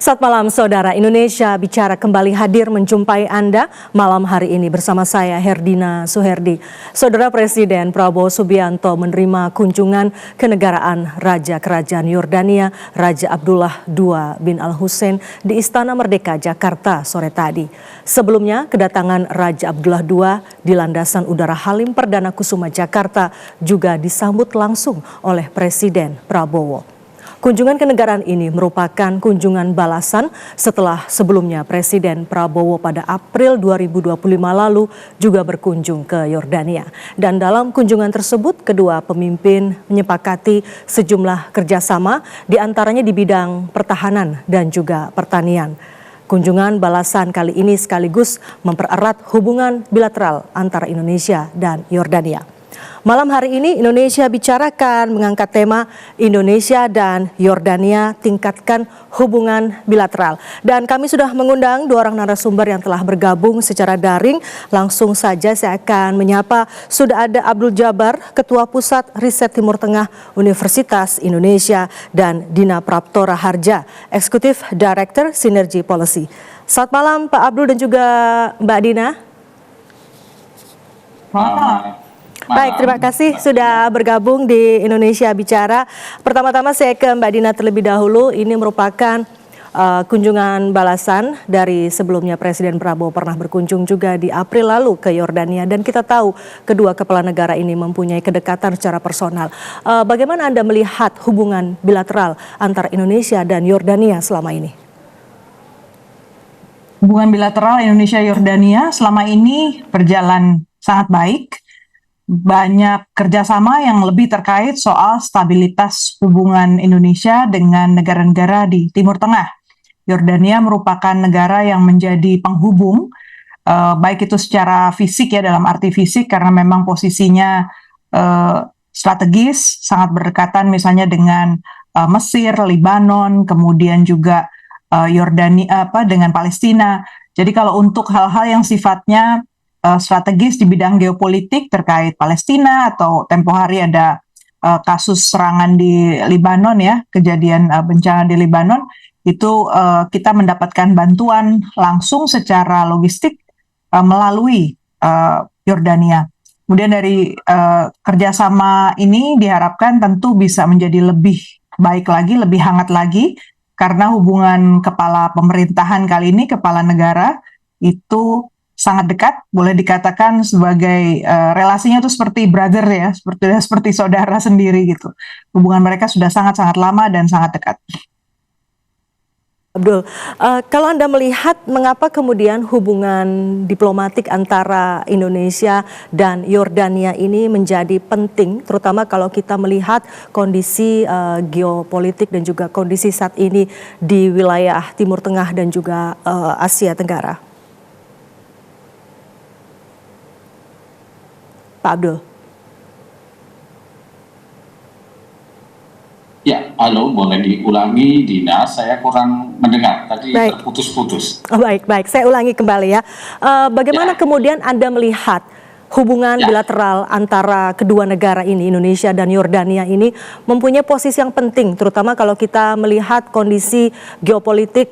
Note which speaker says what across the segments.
Speaker 1: Selamat malam saudara, Indonesia Bicara kembali hadir menjumpai Anda malam hari ini bersama saya Herdina Suherdi. Saudara Presiden Prabowo Subianto menerima kunjungan kenegaraan Raja Kerajaan Yordania Raja Abdullah II bin Al-Hussein di Istana Merdeka Jakarta sore tadi. Sebelumnya kedatangan Raja Abdullah II di Landasan Udara Halim Perdana Kusuma Jakarta juga disambut langsung oleh Presiden Prabowo. Kunjungan kenegaraan ini merupakan kunjungan balasan setelah sebelumnya Presiden Prabowo pada April 2025 lalu juga berkunjung ke Yordania. Dan dalam kunjungan tersebut, kedua pemimpin menyepakati sejumlah kerjasama, diantaranya di bidang pertahanan dan juga pertanian. Kunjungan balasan kali ini sekaligus mempererat hubungan bilateral antara Indonesia dan Yordania. Malam hari ini Indonesia Bicarakan mengangkat tema Indonesia dan Yordania tingkatkan hubungan bilateral. Dan kami sudah mengundang dua orang narasumber yang telah bergabung secara daring. Langsung saja saya akan menyapa, sudah ada Abdul Jabar, Ketua Pusat Riset Timur Tengah Universitas Indonesia, dan Dina Praptora Harja, Eksekutif Director Synergy Policy. Selamat malam Pak Abdul dan juga Mbak Dina. Baik, terima kasih sudah bergabung di Indonesia Bicara. Pertama-tama saya ke Mbak Dina terlebih dahulu. Ini merupakan kunjungan balasan dari sebelumnya Presiden Prabowo pernah berkunjung juga di April lalu ke Yordania. Dan kita tahu kedua kepala negara ini mempunyai kedekatan secara personal. Bagaimana Anda melihat hubungan bilateral antara Indonesia dan Yordania selama ini?
Speaker 2: Hubungan bilateral Indonesia-Yordania selama ini berjalan sangat baik. Banyak kerjasama yang lebih terkait soal stabilitas hubungan Indonesia dengan negara-negara di Timur Tengah. Yordania merupakan negara yang menjadi penghubung, baik itu secara fisik ya, dalam arti fisik karena memang posisinya strategis, sangat berdekatan misalnya dengan Mesir, Lebanon, kemudian juga Yordania dengan Palestina. Jadi kalau untuk hal-hal yang sifatnya strategis di bidang geopolitik terkait Palestina, atau tempo hari ada kasus serangan di Lebanon ya, kejadian bencana di Lebanon, itu kita mendapatkan bantuan langsung secara logistik melalui Yordania. Kemudian dari kerjasama ini diharapkan tentu bisa menjadi lebih baik lagi, lebih hangat lagi, karena hubungan kepala pemerintahan kali ini, kepala negara, itu sangat dekat, boleh dikatakan sebagai relasinya itu seperti brother ya, seperti saudara sendiri gitu. Hubungan mereka sudah sangat-sangat lama dan sangat dekat.
Speaker 1: Abdul, kalau Anda melihat mengapa kemudian hubungan diplomatik antara Indonesia dan Yordania ini menjadi penting, terutama kalau kita melihat kondisi geopolitik dan juga kondisi saat ini di wilayah Timur Tengah dan juga Asia Tenggara? Pak Abdul.
Speaker 3: Ya, halo, boleh diulangi Dina, saya kurang mendengar, tadi terputus-putus.
Speaker 1: Baik, saya ulangi kembali ya. Bagaimana kemudian Anda melihat hubungan bilateral antara kedua negara ini, Indonesia dan Yordania ini, mempunyai posisi yang penting, terutama kalau kita melihat kondisi geopolitik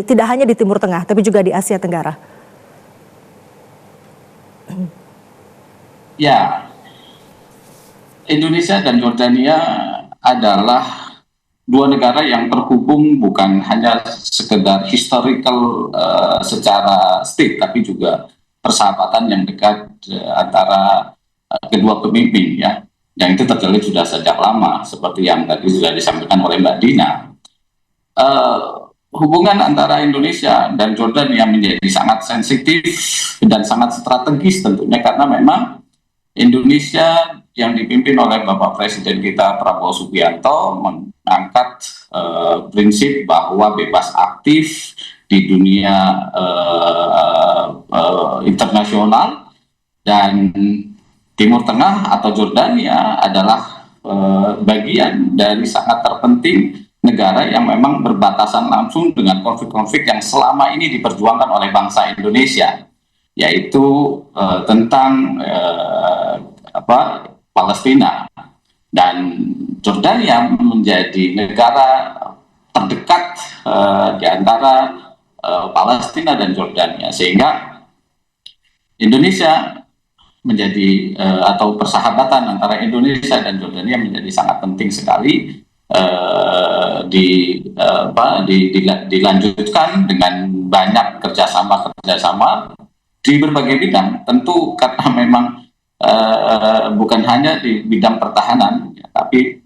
Speaker 1: tidak hanya di Timur Tengah, tapi juga di Asia Tenggara?
Speaker 3: Ya, Indonesia dan Yordania adalah dua negara yang terhubung bukan hanya sekedar historical secara state, tapi juga persahabatan yang dekat antara kedua pemimpin ya. Yang itu terjalin sudah sejak lama, seperti yang tadi sudah disampaikan oleh Mbak Dina. Hubungan antara Indonesia dan Yordania menjadi sangat sensitif dan sangat strategis tentunya, karena memang Indonesia yang dipimpin oleh Bapak Presiden kita Prabowo Subianto mengangkat prinsip bahwa bebas aktif di dunia internasional, dan Timur Tengah atau Yordania adalah bagian dari sangat terpenting negara yang memang berbatasan langsung dengan konflik-konflik yang selama ini diperjuangkan oleh bangsa Indonesia, yaitu tentang Palestina. Dan Yordania menjadi negara dekat di antara Palestina dan Jordania, sehingga Indonesia menjadi atau persahabatan antara Indonesia dan Jordania menjadi sangat penting sekali dilanjutkan dengan banyak kerjasama di berbagai bidang. Tentu karena memang bukan hanya di bidang pertahanan, tapi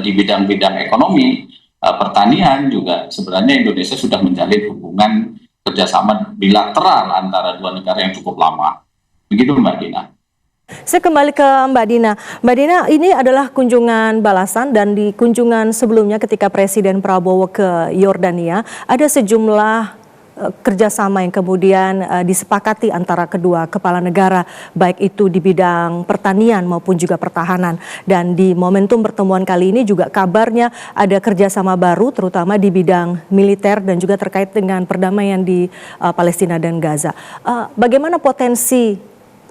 Speaker 3: di bidang-bidang ekonomi, pertanian juga sebenarnya Indonesia sudah menjalin hubungan kerjasama bilateral antara dua negara yang cukup lama. Begitu Mbak Dina.
Speaker 1: Saya kembali ke Mbak Dina. Mbak Dina, ini adalah kunjungan balasan, dan di kunjungan sebelumnya ketika Presiden Prabowo ke Yordania, ada sejumlah kerjasama yang kemudian disepakati antara kedua kepala negara, baik itu di bidang pertanian maupun juga pertahanan. Dan di momentum pertemuan kali ini juga kabarnya ada kerjasama baru, terutama di bidang militer dan juga terkait dengan perdamaian di Palestina dan Gaza. Bagaimana potensi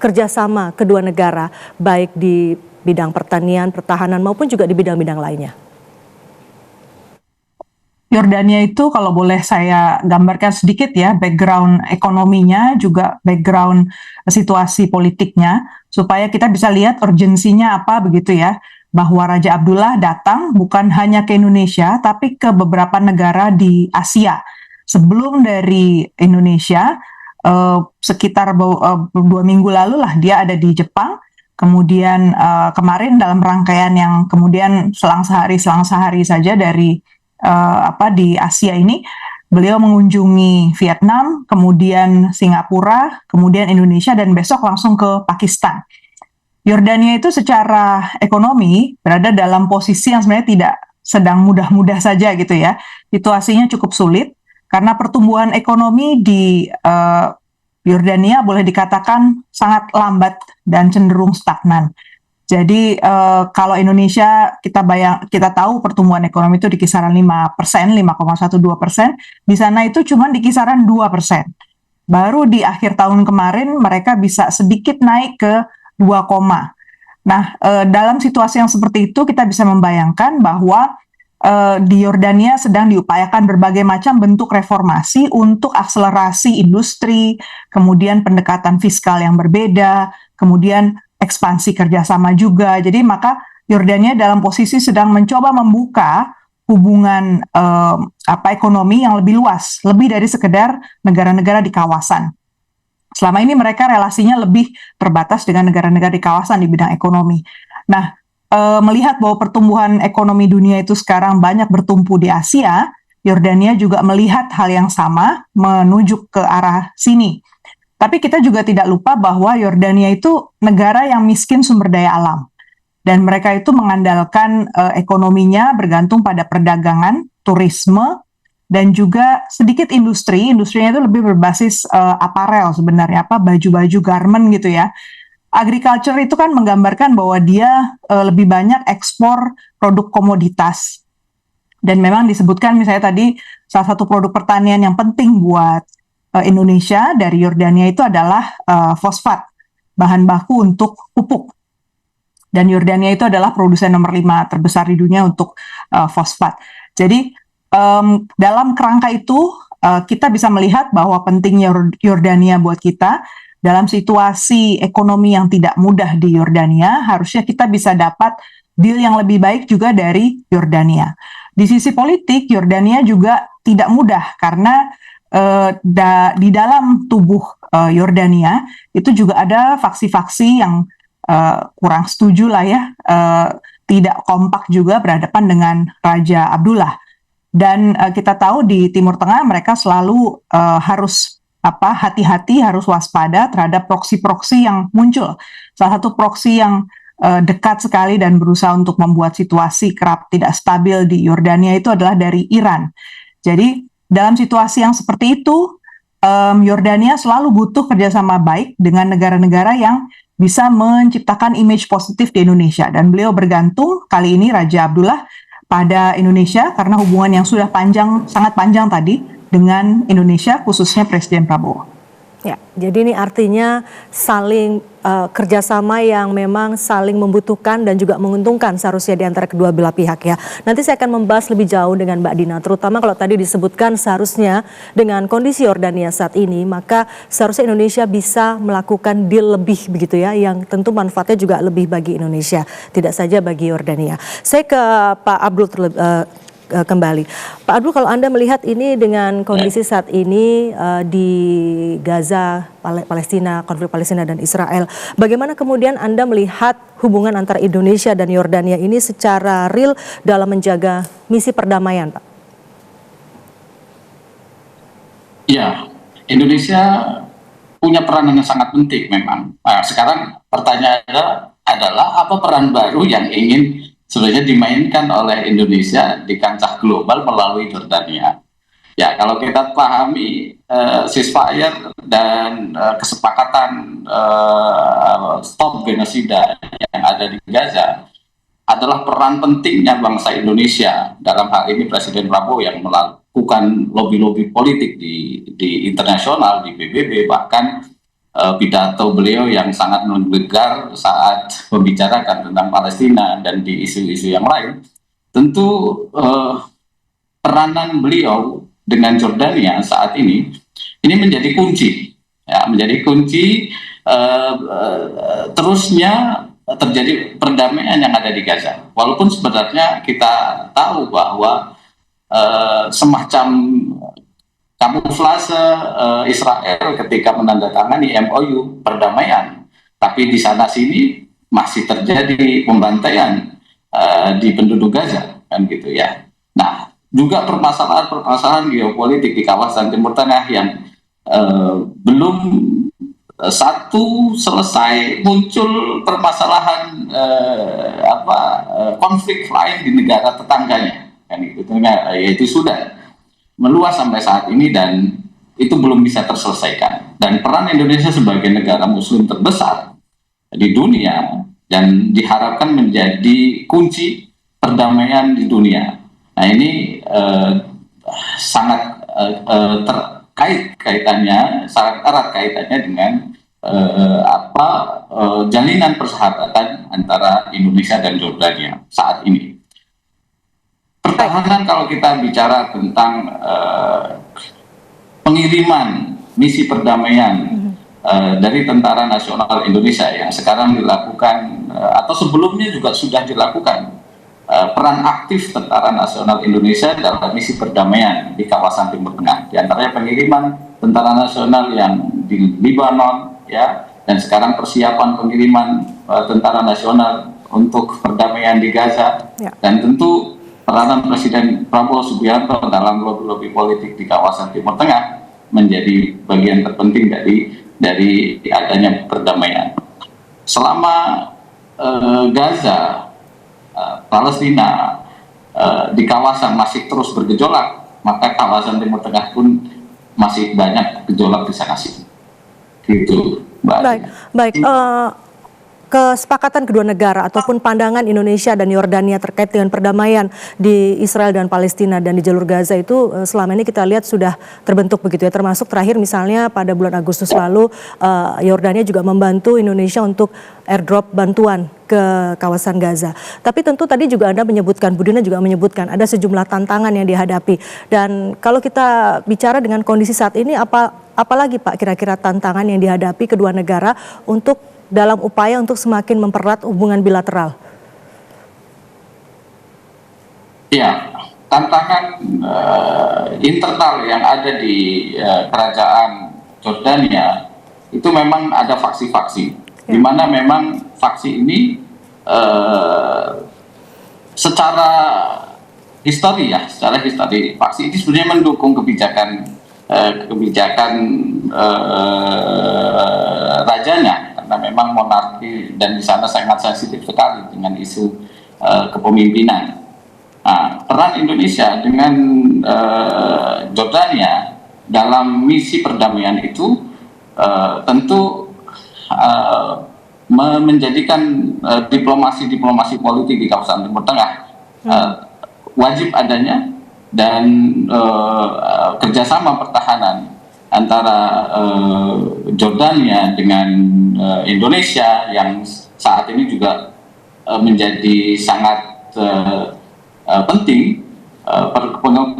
Speaker 1: kerjasama kedua negara, baik di bidang pertanian, pertahanan maupun juga di bidang-bidang lainnya?
Speaker 2: Yordania itu kalau boleh saya gambarkan sedikit ya, background ekonominya, juga background situasi politiknya, supaya kita bisa lihat urgensinya apa begitu ya, bahwa Raja Abdullah datang bukan hanya ke Indonesia, tapi ke beberapa negara di Asia. Sebelum dari Indonesia, sekitar 2 minggu lalu lah dia ada di Jepang, kemudian kemarin dalam rangkaian yang kemudian selang sehari saja dari di Asia ini, beliau mengunjungi Vietnam, kemudian Singapura, kemudian Indonesia, dan besok langsung ke Pakistan. Yordania itu secara ekonomi berada dalam posisi yang sebenarnya tidak sedang mudah-mudah saja gitu ya. Situasinya cukup sulit karena pertumbuhan ekonomi di Yordania boleh dikatakan sangat lambat dan cenderung stagnan. Jadi kalau Indonesia kita tahu pertumbuhan ekonomi itu di kisaran 5%, 5,12%, di sana itu cuma di kisaran 2%. Baru di akhir tahun kemarin mereka bisa sedikit naik ke 2, nah dalam situasi yang seperti itu kita bisa membayangkan bahwa di Yordania sedang diupayakan berbagai macam bentuk reformasi untuk akselerasi industri, kemudian pendekatan fiskal yang berbeda, kemudian ekspansi kerjasama juga. Jadi maka Yordania dalam posisi sedang mencoba membuka hubungan ekonomi yang lebih luas, lebih dari sekedar negara-negara di kawasan. Selama ini mereka relasinya lebih terbatas dengan negara-negara di kawasan di bidang ekonomi. Nah, melihat bahwa pertumbuhan ekonomi dunia itu sekarang banyak bertumpu di Asia, Yordania juga melihat hal yang sama menuju ke arah sini. Tapi kita juga tidak lupa bahwa Yordania itu negara yang miskin sumber daya alam. Dan mereka itu mengandalkan ekonominya bergantung pada perdagangan, turisme, dan juga sedikit industri. Industrinya itu lebih berbasis aparel sebenarnya, baju-baju garment gitu ya. Agriculture itu kan menggambarkan bahwa dia lebih banyak ekspor produk komoditas. Dan memang disebutkan misalnya tadi salah satu produk pertanian yang penting buat Indonesia dari Yordania itu adalah fosfat, bahan baku untuk pupuk. Dan Yordania itu adalah produsen nomor 5 terbesar di dunia untuk fosfat. Jadi dalam kerangka itu kita bisa melihat bahwa pentingnya Yordania buat kita dalam situasi ekonomi yang tidak mudah di Yordania. Harusnya kita bisa dapat deal yang lebih baik juga dari Yordania. Di sisi politik, Yordania juga tidak mudah karena di dalam tubuh Yordania itu juga ada faksi-faksi yang kurang setuju lah ya, tidak kompak juga berhadapan dengan Raja Abdullah. Dan kita tahu di Timur Tengah mereka selalu harus hati-hati, harus waspada terhadap proksi-proksi yang muncul. Salah satu proksi yang dekat sekali dan berusaha untuk membuat situasi kerap tidak stabil di Yordania itu adalah dari Iran. Jadi dalam situasi yang seperti itu, Yordania selalu butuh kerjasama baik dengan negara-negara yang bisa menciptakan image positif di Indonesia. Dan beliau bergantung kali ini Raja Abdullah pada Indonesia karena hubungan yang sudah sangat panjang tadi dengan Indonesia, khususnya Presiden Prabowo.
Speaker 1: Ya, jadi ini artinya saling kerjasama yang memang saling membutuhkan dan juga menguntungkan seharusnya di antara kedua belah pihak ya. Nanti saya akan membahas lebih jauh dengan Mbak Dina, terutama kalau tadi disebutkan seharusnya dengan kondisi Yordania saat ini, maka seharusnya Indonesia bisa melakukan deal lebih begitu ya, yang tentu manfaatnya juga lebih bagi Indonesia, tidak saja bagi Yordania. Saya ke Pak Abdul kembali. Pak Abdul, kalau Anda melihat ini dengan kondisi saat ini di Gaza, Palestina, konflik Palestina dan Israel, bagaimana kemudian Anda melihat hubungan antara Indonesia dan Yordania ini secara real dalam menjaga misi perdamaian, Pak?
Speaker 3: Ya, Indonesia punya peran yang sangat penting memang. Nah, sekarang pertanyaannya adalah apa peran baru yang ingin sebenarnya dimainkan oleh Indonesia di kancah global melalui Yordania. Ya, kalau kita pahami ceasefire dan kesepakatan stop genosida yang ada di Gaza adalah peran pentingnya bangsa Indonesia, dalam hal ini Presiden Prabowo yang melakukan lobby-lobby politik di internasional, di PBB, bahkan pidato beliau yang sangat menggelegar saat membicarakan tentang Palestina dan di isu-isu yang lain. Tentu peranan beliau dengan Yordania saat ini menjadi kunci, ya, menjadi kunci terusnya terjadi perdamaian yang ada di Gaza. Walaupun sebenarnya kita tahu bahwa semacam kamuflase Israel ketika menandatangani MOU perdamaian, tapi di sana sini masih terjadi pembantaian di penduduk Gaza, kan gitu ya. Nah, juga permasalahan geopolitik di kawasan Timur Tengah yang belum selesai, muncul permasalahan konflik lain di negara tetangganya, kan gitu, yaitu Sudan, meluas sampai saat ini dan itu belum bisa terselesaikan. Dan peran Indonesia sebagai negara muslim terbesar di dunia dan diharapkan menjadi kunci perdamaian di dunia. Nah, ini sangat sangat erat kaitannya dengan jalinan persahabatan antara Indonesia dan Yordania saat ini. Pertahanan, kalau kita bicara tentang pengiriman misi perdamaian dari Tentara Nasional Indonesia yang sekarang dilakukan atau sebelumnya juga sudah dilakukan, peran aktif Tentara Nasional Indonesia dalam misi perdamaian di kawasan Timur Tengah, di antaranya pengiriman Tentara Nasional yang di Libanon, ya, dan sekarang persiapan pengiriman Tentara Nasional untuk perdamaian di Gaza, ya. Dan tentu peranan Presiden Prabowo Subianto dalam lobby-lobby politik di kawasan Timur Tengah menjadi bagian terpenting dari adanya perdamaian. Selama Gaza, Palestina di kawasan masih terus bergejolak, maka kawasan Timur Tengah pun masih banyak gejolak di sana sini. Gitu, Mbak.
Speaker 1: Baik. Kesepakatan kedua negara ataupun pandangan Indonesia dan Yordania terkait dengan perdamaian di Israel dan Palestina dan di jalur Gaza itu selama ini kita lihat sudah terbentuk begitu ya, termasuk terakhir misalnya pada bulan Agustus lalu Yordania juga membantu Indonesia untuk airdrop bantuan ke kawasan Gaza. Tapi tentu tadi juga Anda menyebutkan, Budina juga menyebutkan ada sejumlah tantangan yang dihadapi, dan kalau kita bicara dengan kondisi saat ini apalagi Pak kira-kira tantangan yang dihadapi kedua negara untuk dalam upaya untuk semakin mempererat hubungan bilateral?
Speaker 3: Ya, tantangan internal yang ada di kerajaan Yordania itu memang ada faksi-faksi, di mana memang faksi ini secara histori faksi ini sebenarnya mendukung kebijakan rajanya, karena memang monarki dan di sana sangat sensitif sekali dengan isu kepemimpinan. Nah, peran Indonesia dengan Yordania dalam misi perdamaian itu tentu menjadikan diplomasi politik di kawasan Timur Tengah wajib adanya, dan kerjasama pertahanan antara Jordania dengan Indonesia yang saat ini juga menjadi sangat penting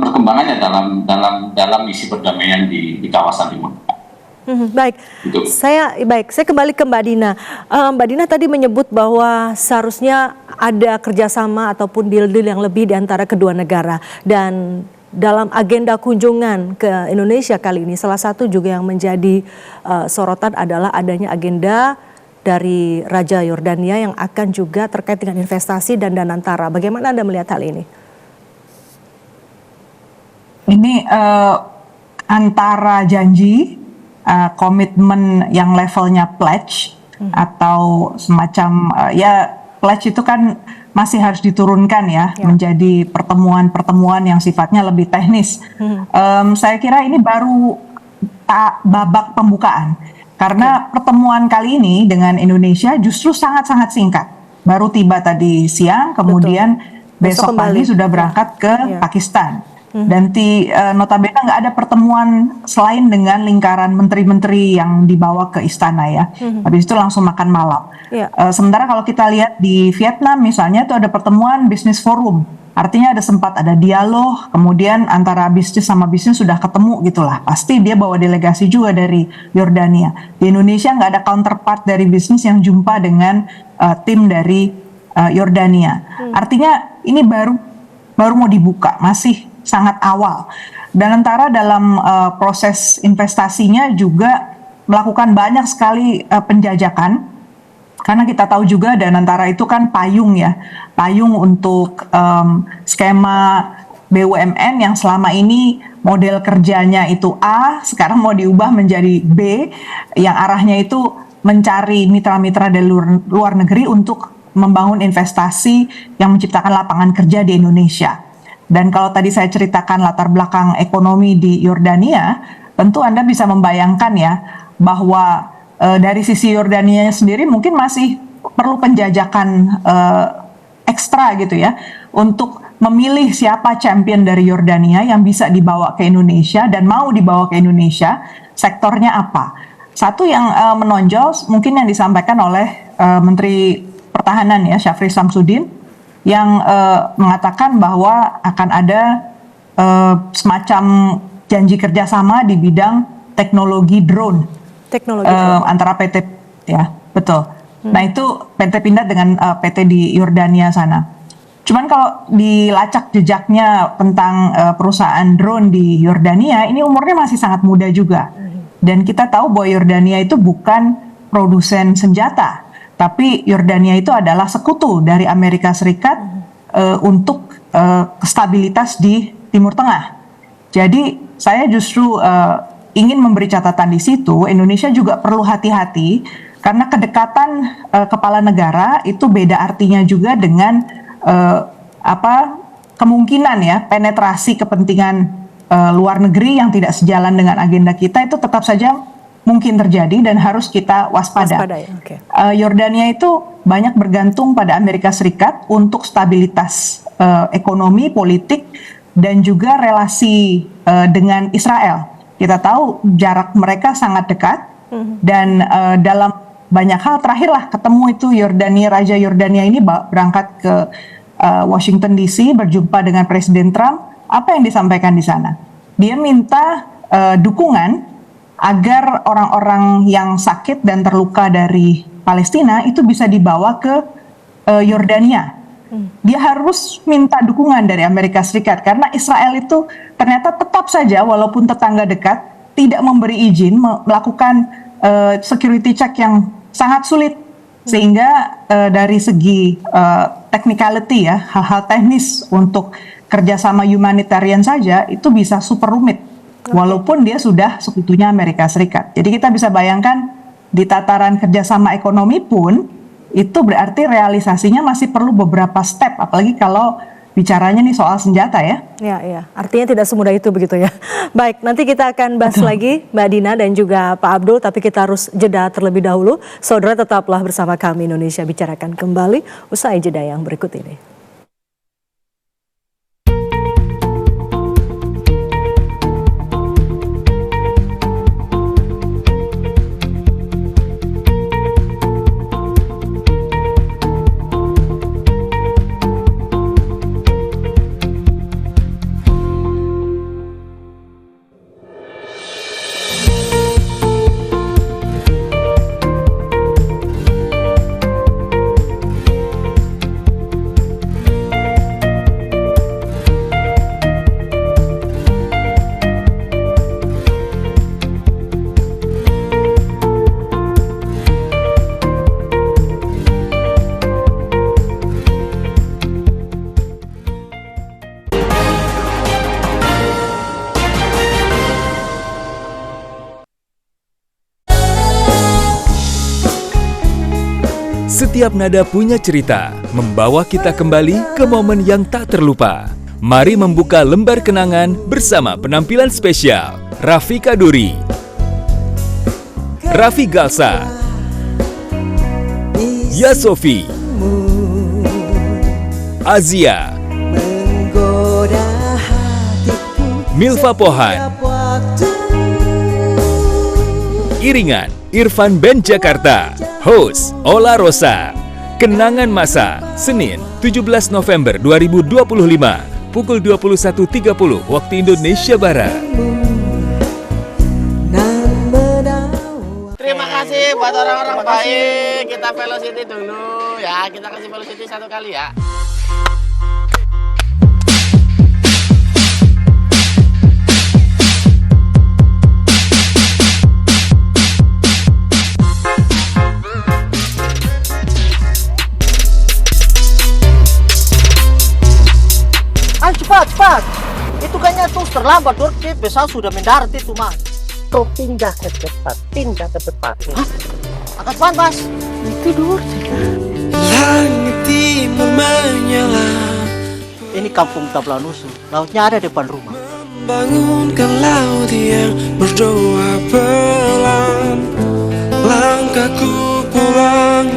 Speaker 3: perkembangannya dalam misi perdamaian di kawasan Timur.
Speaker 1: Baik, saya kembali ke Mbak Dina. Mbak Dina tadi menyebut bahwa seharusnya ada kerjasama ataupun deal-deal yang lebih di antara kedua negara, dan dalam agenda kunjungan ke Indonesia kali ini salah satu juga yang menjadi sorotan adalah adanya agenda dari Raja Yordania yang akan juga terkait dengan investasi dan Danantara. Bagaimana Anda melihat hal ini?
Speaker 2: Ini antara janji, komitmen yang levelnya pledge atau semacam pledge itu kan masih harus diturunkan ya menjadi pertemuan-pertemuan yang sifatnya lebih teknis. Saya kira ini baru babak pembukaan karena pertemuan kali ini dengan Indonesia justru sangat-sangat singkat. Baru tiba tadi siang, kemudian besok pagi sudah berangkat ke Pakistan. Dan notabene nggak ada pertemuan selain dengan lingkaran menteri-menteri yang dibawa ke istana ya. Habis itu langsung makan malam. Sementara kalau kita lihat di Vietnam misalnya itu ada pertemuan bisnis forum. Artinya sempat ada dialog, kemudian antara bisnis sama bisnis sudah ketemu gitulah. Pasti dia bawa delegasi juga dari Yordania. Di Indonesia nggak ada counterpart dari bisnis yang jumpa dengan tim dari Yordania. Artinya ini baru mau dibuka, masih sangat awal. Dan antara dalam proses investasinya juga melakukan banyak sekali penjajakan, karena kita tahu juga Danantara itu kan payung untuk skema BUMN yang selama ini model kerjanya itu A, sekarang mau diubah menjadi B, yang arahnya itu mencari mitra-mitra dari luar negeri untuk membangun investasi yang menciptakan lapangan kerja di Indonesia. Dan kalau tadi saya ceritakan latar belakang ekonomi di Yordania, tentu Anda bisa membayangkan ya bahwa dari sisi Yordania sendiri mungkin masih perlu penjajakan ekstra gitu ya untuk memilih siapa champion dari Yordania yang bisa dibawa ke Indonesia dan mau dibawa ke Indonesia, sektornya apa. Satu yang menonjol mungkin yang disampaikan oleh Menteri Pertahanan ya, Syafri Samsudin, yang mengatakan bahwa akan ada semacam janji kerjasama di bidang teknologi drone antara PT ya, betul. Nah itu PT Pindad dengan PT di Yordania sana. Cuman kalau dilacak jejaknya tentang perusahaan drone di Yordania, ini umurnya masih sangat muda juga. Dan kita tahu bahwa Yordania itu bukan produsen senjata, tapi Yordania itu adalah sekutu dari Amerika Serikat untuk stabilitas di Timur Tengah. Jadi saya justru ingin memberi catatan di situ, Indonesia juga perlu hati-hati karena kedekatan kepala negara itu beda artinya juga dengan kemungkinan ya penetrasi kepentingan luar negeri yang tidak sejalan dengan agenda kita itu tetap saja mungkin terjadi dan harus kita waspada. Yordania itu banyak bergantung pada Amerika Serikat untuk stabilitas ekonomi, politik, dan juga relasi dengan Israel. Kita tahu jarak mereka sangat dekat dan dalam banyak hal terakhirlah ketemu itu Raja Yordania ini berangkat ke Washington DC berjumpa dengan Presiden Trump. Apa yang disampaikan di sana? Dia minta dukungan agar orang-orang yang sakit dan terluka dari Palestina itu bisa dibawa ke Yordania. Dia harus minta dukungan dari Amerika Serikat karena Israel itu ternyata tetap saja walaupun tetangga dekat tidak memberi izin melakukan security check yang sangat sulit, sehingga dari segi technicality ya, hal-hal teknis untuk kerjasama humanitarian saja itu bisa super rumit walaupun dia sudah sekutunya Amerika Serikat. Jadi kita bisa bayangkan di tataran kerjasama ekonomi pun itu berarti realisasinya masih perlu beberapa step, apalagi kalau bicaranya nih soal senjata ya.
Speaker 1: Ya, artinya tidak semudah itu begitu ya. Baik, nanti kita akan bahas lagi Mbak Dina dan juga Pak Abdul, tapi kita harus jeda terlebih dahulu. Saudara tetaplah bersama kami, Indonesia Bicarakan kembali usai jeda yang berikut ini.
Speaker 4: Setiap nada punya cerita, membawa kita kembali ke momen yang tak terlupa. Mari membuka lembar kenangan bersama penampilan spesial Rafika Duri, Raffi Galsa, Yasofi, Azia, Milva Pohan, iringan Irfan Band Jakarta, host Ola Rosa. Kenangan Masa, Senin 17 November 2025, pukul 21.30 waktu Indonesia Barat.
Speaker 5: Terima kasih buat orang-orang baik. Kita velocity dulu ya. Kita kasih velocity 1 kali ya.
Speaker 6: Ayo cepat. Itu kayaknya tuh terlambat, Dorce. Pesawat sudah mendarat itu, Mas. Kau pindah ke depan. Hah? Angkat cepat, Mas. Itu Dorce.
Speaker 7: Langit timur menyala,
Speaker 6: Ini kampung Tablanusu. Lautnya ada depan rumah.
Speaker 7: bangunkan laut yang berdoa pelan. Langkahku pulang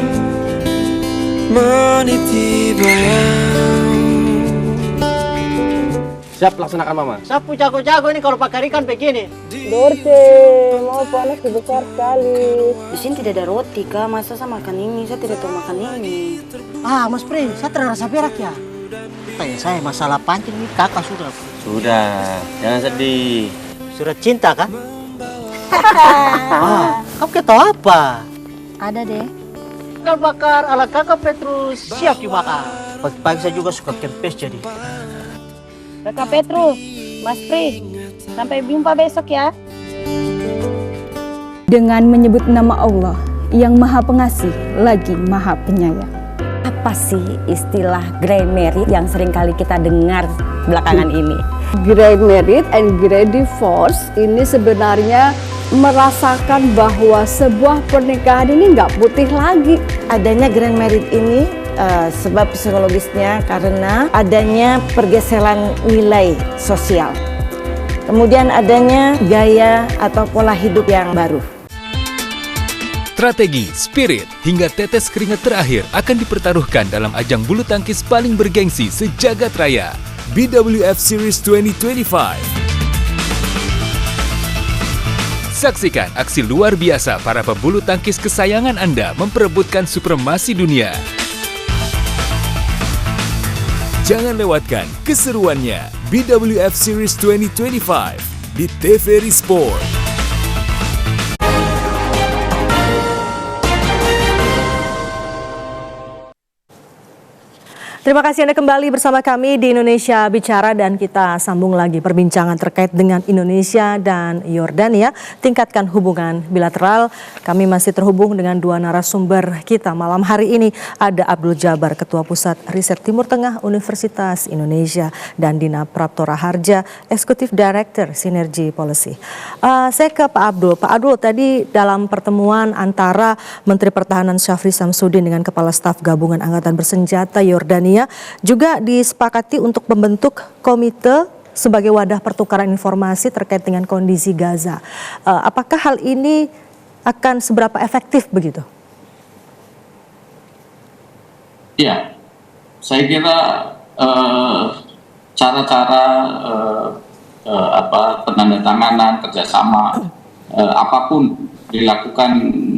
Speaker 7: meniti bayang.
Speaker 5: Siap, laksanakan Mama.
Speaker 6: Sapu jago-jago ini kalau pakai ikan begini.
Speaker 8: Dorce, mau panas besar sekali.
Speaker 9: Di sini tidak ada roti, Kak. Masa saya makan ini? Saya tidak tahu makan ini.
Speaker 6: Ah, Mas Pri, saya terasa berak ya. Kayak saya masalah pancing ini kakak sudah.
Speaker 5: Sudah, jangan sedih.
Speaker 6: Sudah cinta kan? Kamu ketawa apa?
Speaker 9: Ada deh.
Speaker 6: Ikan bakar ala kakak Petrus siap dimakan. Pagi-pagi saya juga suka kempes jadi.
Speaker 8: Kakak Petrus, Mas Pri, sampai jumpa besok ya. Dengan menyebut nama Allah yang Maha Pengasih lagi Maha Penyayang.
Speaker 9: Apa sih istilah grey married yang sering kali kita dengar belakangan ini?
Speaker 8: Grey married and grey divorce ini sebenarnya merasakan bahwa sebuah pernikahan ini nggak putih lagi.
Speaker 9: Adanya grey married ini sebab psikologisnya karena adanya pergeseran nilai sosial. Kemudian adanya gaya atau pola hidup yang baru.
Speaker 4: Strategi, spirit, hingga tetes keringat terakhir akan dipertaruhkan dalam ajang bulu tangkis paling bergengsi sejagat raya, BWF Series 2025. Saksikan aksi luar biasa para pebulu tangkis kesayangan Anda memperebutkan supremasi dunia. Jangan lewatkan keseruannya BWF Series 2025 di TVRI Sport.
Speaker 1: Terima kasih Anda kembali bersama kami di Indonesia Bicara dan kita sambung lagi perbincangan terkait dengan Indonesia dan Yordania. Tingkatkan hubungan bilateral. Kami masih terhubung dengan dua narasumber kita malam hari ini. Ada Abdul Jabar, Ketua Pusat Riset Timur Tengah Universitas Indonesia, dan Dina Praptora Harja, Executive Director Synergy Policy. Saya ke Pak Abdul. Pak Abdul, tadi dalam pertemuan antara Menteri Pertahanan Syafri Samsudin dengan Kepala Staf Gabungan Angkatan Bersenjata Yordania juga disepakati untuk membentuk komite sebagai wadah pertukaran informasi terkait dengan kondisi Gaza. Apakah hal ini akan seberapa efektif begitu?
Speaker 3: Ya, saya kira cara-cara penandatanganan kerjasama apapun dilakukan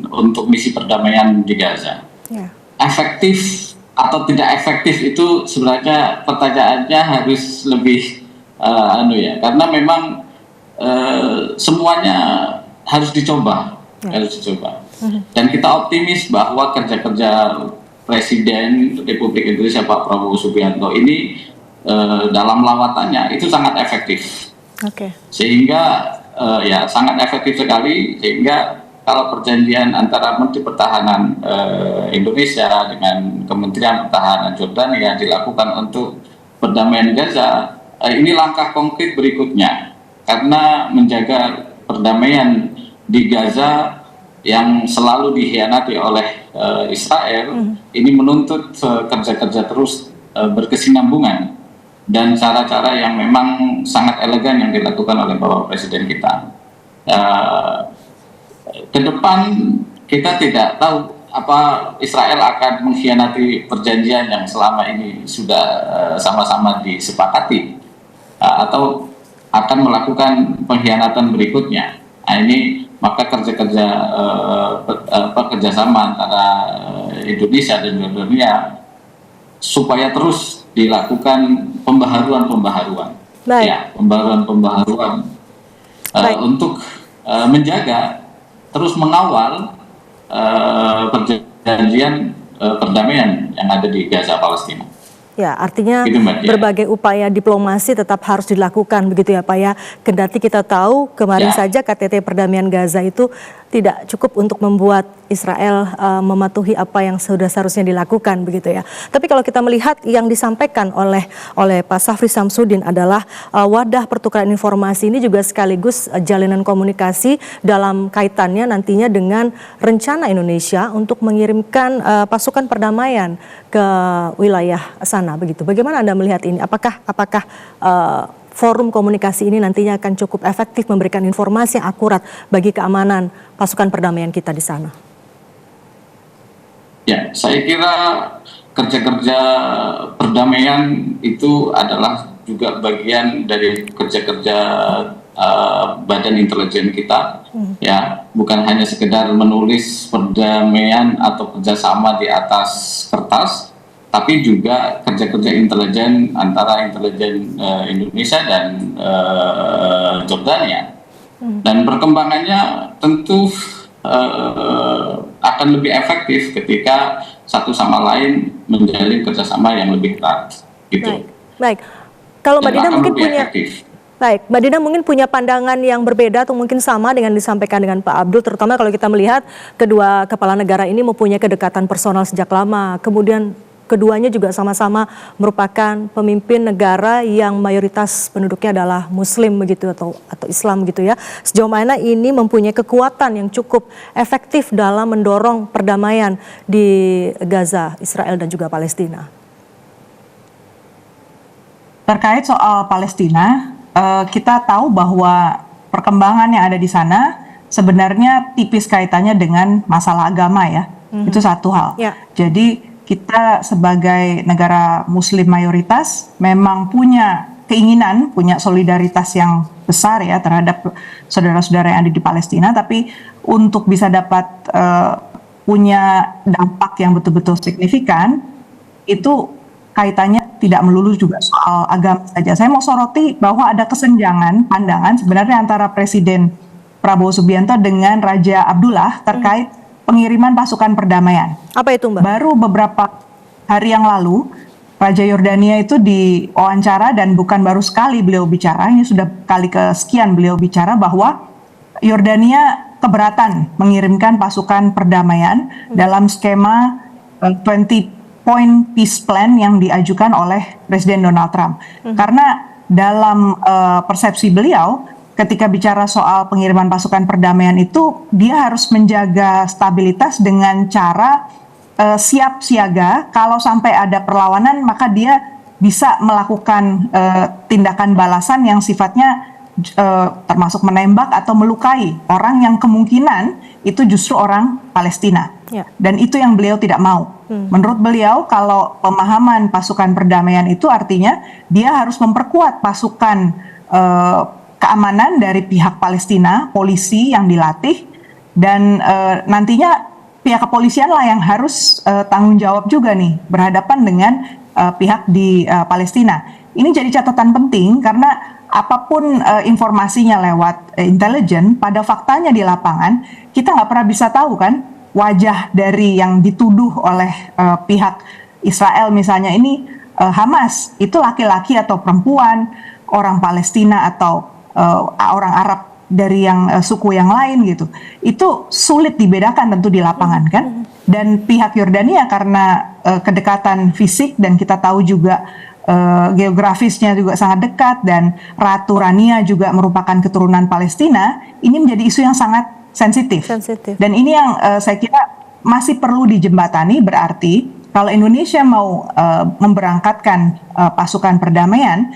Speaker 3: untuk misi perdamaian di Gaza. Efektif atau tidak efektif itu sebenarnya pertanyaannya harus lebih karena memang semuanya harus dicoba, dan kita optimis bahwa kerja-kerja Presiden Republik Indonesia Pak Prabowo Subianto ini dalam lawatannya itu sangat efektif, sehingga sangat efektif sekali, sehingga kalau perjanjian antara Menteri Pertahanan Indonesia dengan Kementerian Pertahanan Jordania dilakukan untuk perdamaian Gaza, ini langkah konkret berikutnya. Karena menjaga perdamaian di Gaza yang selalu dikhianati oleh Israel, ini menuntut kerja-kerja terus berkesinambungan dan cara-cara yang memang sangat elegan yang dilakukan oleh Bapak Presiden kita. Ke depan kita tidak tahu apa Israel akan mengkhianati perjanjian yang selama ini sudah sama-sama disepakati, atau akan melakukan pengkhianatan berikutnya. Nah, ini maka kerjasama antara Indonesia dan dunia supaya terus dilakukan pembaharuan, ya, pembaharuan untuk menjaga, terus mengawal perjanjian perdamaian yang ada di Gaza Palestina.
Speaker 1: Ya, artinya
Speaker 3: Gitu, Mbak, ya.
Speaker 1: berbagai upaya diplomasi tetap harus dilakukan begitu ya Pak ya. Kendati kita tahu kemarin saja KTT perdamaian Gaza itu tidak cukup untuk membuat Israel mematuhi apa yang sudah seharusnya dilakukan begitu ya. Tapi kalau kita melihat yang disampaikan oleh Pak Syafri Samsudin adalah wadah pertukaran informasi ini juga sekaligus jalinan komunikasi dalam kaitannya nantinya dengan rencana Indonesia untuk mengirimkan pasukan perdamaian ke wilayah sana begitu. Bagaimana Anda melihat ini? Apakah forum komunikasi ini nantinya akan cukup efektif memberikan informasi yang akurat bagi keamanan pasukan perdamaian kita di sana?
Speaker 3: Ya, saya kira kerja-kerja perdamaian itu adalah juga bagian dari kerja-kerja badan intelijen kita, ya, bukan hanya sekedar menulis perdamaian atau kerjasama di atas kertas, tapi juga kerja-kerja intelijen antara intelijen Indonesia dan Jordania. Dan perkembangannya tentu akan lebih efektif ketika satu sama lain menjalin kerjasama yang lebih erat, gitu.
Speaker 1: Baik. Kalau Mbak Dina mungkin punya
Speaker 3: efektif.
Speaker 1: Baik, Mbak Dina mungkin punya pandangan yang berbeda atau mungkin sama dengan disampaikan dengan Pak Abdul, terutama kalau kita melihat kedua kepala negara ini mempunyai kedekatan personal sejak lama. Kemudian keduanya juga sama-sama merupakan pemimpin negara yang mayoritas penduduknya adalah Muslim begitu atau Islam gitu ya. Sejauh mana ini mempunyai kekuatan yang cukup efektif dalam mendorong perdamaian di Gaza, Israel dan juga Palestina?
Speaker 2: Terkait soal Palestina, kita tahu bahwa perkembangan yang ada di sana sebenarnya tipis kaitannya dengan masalah agama ya. Itu satu hal. Jadi kita sebagai negara Muslim mayoritas memang punya keinginan, punya solidaritas yang besar ya terhadap saudara-saudara yang ada di Palestina. Tapi untuk bisa dapat punya dampak yang betul-betul signifikan, itu kaitannya tidak melulu juga soal agama saja. Saya mau soroti bahwa ada kesenjangan pandangan sebenarnya antara Presiden Prabowo Subianto dengan Raja Abdullah terkait pengiriman pasukan perdamaian.
Speaker 1: Apa itu, Mbak?
Speaker 2: Baru beberapa hari yang lalu, Raja Yordania itu diwawancara dan bukan baru sekali beliau bicara, ini sudah kali kesekian beliau bicara bahwa Yordania keberatan mengirimkan pasukan perdamaian dalam skema 20-point peace plan yang diajukan oleh Presiden Donald Trump. Karena dalam persepsi beliau, ketika bicara soal pengiriman pasukan perdamaian itu, dia harus menjaga stabilitas dengan cara siap siaga. Kalau sampai ada perlawanan, maka dia bisa melakukan tindakan balasan yang sifatnya termasuk menembak atau melukai orang yang kemungkinan itu justru orang Palestina. Dan itu yang beliau tidak mau. Menurut beliau, kalau pemahaman pasukan perdamaian itu artinya dia harus memperkuat pasukan keamanan dari pihak Palestina, polisi yang dilatih, dan nantinya pihak kepolisian lah yang harus tanggung jawab juga nih berhadapan dengan pihak di Palestina. Ini jadi catatan penting karena apapun informasinya lewat intelijen, pada faktanya di lapangan kita nggak pernah bisa tahu kan wajah dari yang dituduh oleh pihak Israel misalnya ini Hamas itu laki-laki atau perempuan, orang Palestina atau orang Arab dari yang suku yang lain gitu. Itu sulit dibedakan tentu di lapangan kan. Dan pihak Yordania karena kedekatan fisik dan kita tahu juga geografisnya juga sangat dekat dan Ratu Rania juga merupakan keturunan Palestina, ini menjadi isu yang sangat sensitif.
Speaker 1: Sensitif.
Speaker 2: Dan ini yang saya kira masih perlu dijembatani, berarti kalau Indonesia mau memberangkatkan pasukan perdamaian,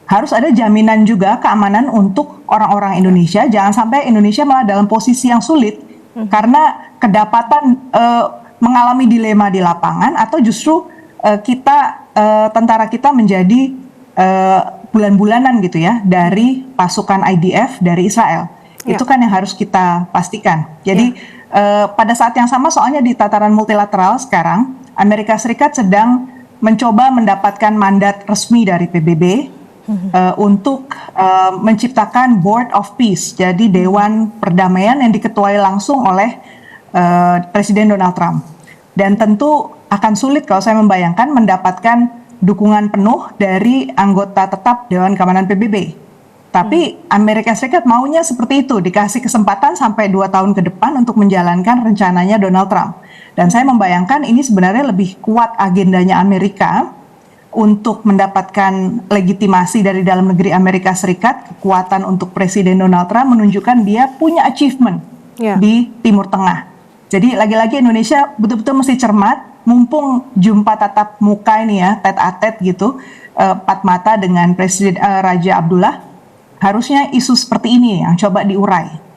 Speaker 2: harus ada jaminan juga keamanan untuk orang-orang Indonesia. Jangan sampai Indonesia malah dalam posisi yang sulit karena kedapatan mengalami dilema di lapangan, atau justru tentara kita menjadi bulan-bulanan gitu ya dari pasukan IDF dari Israel. Itu kan yang harus kita pastikan. Jadi pada saat yang sama, soalnya di tataran multilateral sekarang Amerika Serikat sedang mencoba mendapatkan mandat resmi dari PBB untuk menciptakan Board of Peace, jadi Dewan Perdamaian yang diketuai langsung oleh Presiden Donald Trump. Dan tentu akan sulit kalau saya membayangkan mendapatkan dukungan penuh dari anggota tetap Dewan Keamanan PBB. Tapi Amerika Serikat maunya seperti itu, dikasih kesempatan sampai 2 tahun ke depan untuk menjalankan rencananya Donald Trump. Dan saya membayangkan ini sebenarnya lebih kuat agendanya Amerika untuk mendapatkan legitimasi dari dalam negeri Amerika Serikat. Kekuatan untuk Presiden Donald Trump menunjukkan dia punya achievement di Timur Tengah. Jadi lagi-lagi Indonesia betul-betul mesti cermat, mumpung jumpa tatap muka ini ya, tete-a-tete gitu, empat mata dengan Presiden Raja Abdullah, harusnya isu seperti ini yang coba diurai.